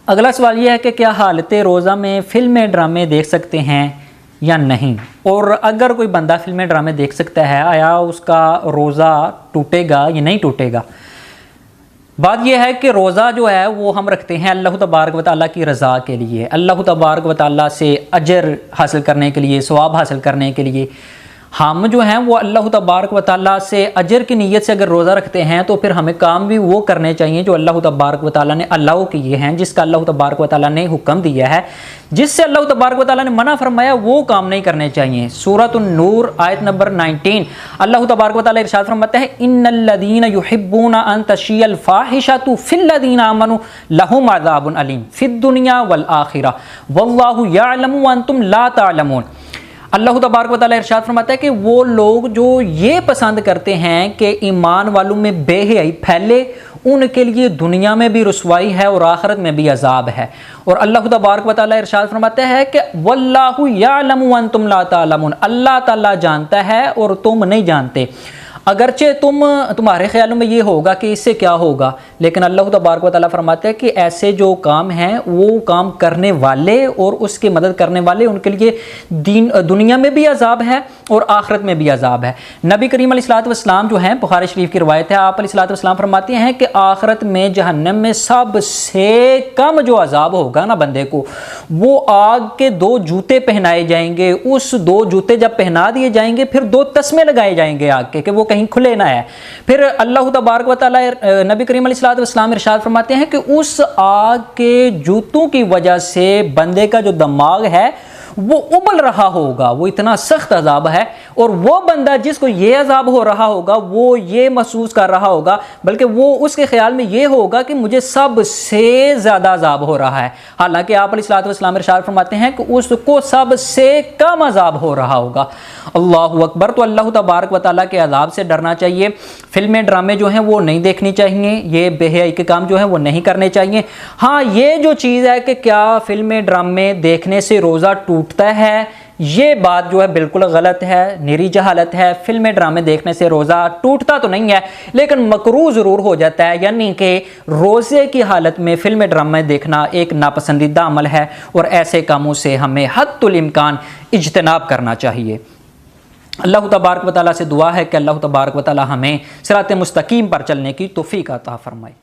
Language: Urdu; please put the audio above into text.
اگلا سوال یہ ہے کہ کیا حالت روزہ میں فلمیں ڈرامے دیکھ سکتے ہیں یا نہیں، اور اگر کوئی بندہ فلمیں ڈرامے دیکھ سکتا ہے آیا اس کا روزہ ٹوٹے گا یا نہیں ٹوٹے گا؟ بات یہ ہے کہ روزہ جو ہے وہ ہم رکھتے ہیں اللہ تبارک و تعالیٰ کی رضا کے لیے، اللہ تبارک و تعالیٰ سے اجر حاصل کرنے کے لیے، ثواب حاصل کرنے کے لیے۔ ہم جو ہیں وہ اللہ تبارک و تعالیٰ سے اجر کی نیت سے اگر روزہ رکھتے ہیں تو پھر ہمیں کام بھی وہ کرنے چاہیے جو اللہ تبارک و تعالیٰ نے الاؤ کیے ہیں، جس کا اللہ تبارک و تعالیٰ نے حکم دیا ہے، جس سے اللہ تبارک و تعالیٰ نے منع فرمایا وہ کام نہیں کرنے چاہیے۔ سورۃ النور آیت نمبر 19 اللہ تبارک و تعالیٰ ارشاد فرماتے ہیں ان الذین یحبون ان تشیع الفاحشۃ فی الذین آمنوا لہم عذاب علیم فی الدنیا والآخرہ واللہ یعلم وانتم لا تعلمون۔ اللہ تبارک و تعالیٰ ارشاد فرماتا ہے کہ وہ لوگ جو یہ پسند کرتے ہیں کہ ایمان والوں میں بے حیائی پھیلے، ان کے لیے دنیا میں بھی رسوائی ہے اور آخرت میں بھی عذاب ہے۔ اور اللہ تبارک و تعالیٰ ارشاد فرماتا ہے کہ واللہ یعلم وانتم لا تعلمون، اللہ تعالیٰ جانتا ہے اور تم نہیں جانتے۔ اگرچہ تمہارے خیالوں میں یہ ہوگا کہ اس سے کیا ہوگا، لیکن اللہ تبارک و تعالیٰ فرماتے ہیں کہ ایسے جو کام ہیں وہ کام کرنے والے اور اس کی مدد کرنے والے ان کے لیے دنیا میں بھی عذاب ہے اور آخرت میں بھی عذاب ہے۔ نبی کریم علیہ الصلوۃ والسلام جو ہیں بخاری شریف کی روایت ہے، آپ علیہ الصلوۃ والسلام فرماتے ہیں کہ آخرت میں جہنم میں سب سے کم جو عذاب ہوگا نا بندے کو، وہ آگ کے 2 جوتے پہنائے جائیں گے۔ اس 2 جوتے جب پہنا دیے جائیں گے پھر 2 تسمے لگائے جائیں گے آگ کے کہ وہ کہیں کھلے نہ ہے۔ پھر اللہ تبارک و تعالیٰ نبی کریم علیہ الصلوۃ والسلام ارشاد فرماتے ہیں کہ اس آگ کے جوتوں کی وجہ سے بندے کا جو دماغ ہے وہ ابل رہا ہوگا، وہ اتنا سخت عذاب ہے، اور وہ بندہ جس کو یہ عذاب ہو رہا ہوگا وہ یہ محسوس کر رہا ہوگا، بلکہ وہ اس کے خیال میں یہ ہوگا کہ مجھے سب سے زیادہ عذاب ہو رہا ہے، حالانکہ آپ علیہ الصلوۃ والسلام ارشاد فرماتے ہیں کہ اس کو سب سے کم عذاب ہو رہا ہوگا۔ اللہ اکبر۔ تو اللہ تبارک و تعالیٰ کے عذاب سے ڈرنا چاہیے، فلمیں ڈرامے جو ہیں وہ نہیں دیکھنی چاہیے، یہ بے حیائی کے کام جو ہیں وہ نہیں کرنے چاہیے۔ ہاں یہ جو چیز ہے کہ کیا فلمیں ڈرامے دیکھنے سے روزہ ٹوٹتا ہے، یہ بات جو ہے بالکل غلط ہے، نری جہالت ہے۔ فلمیں ڈرامے دیکھنے سے روزہ ٹوٹتا تو نہیں ہے لیکن مکروہ ضرور ہو جاتا ہے، یعنی کہ روزے کی حالت میں فلمیں ڈرامے دیکھنا ایک ناپسندیدہ عمل ہے، اور ایسے کاموں سے ہمیں حد الامکان اجتناب کرنا چاہیے۔ اللہ تبارک و تعالیٰ سے دعا ہے کہ اللہ تبارک و تعالیٰ ہمیں صراط مستقیم پر چلنے کی توفیق عطا فرمائے۔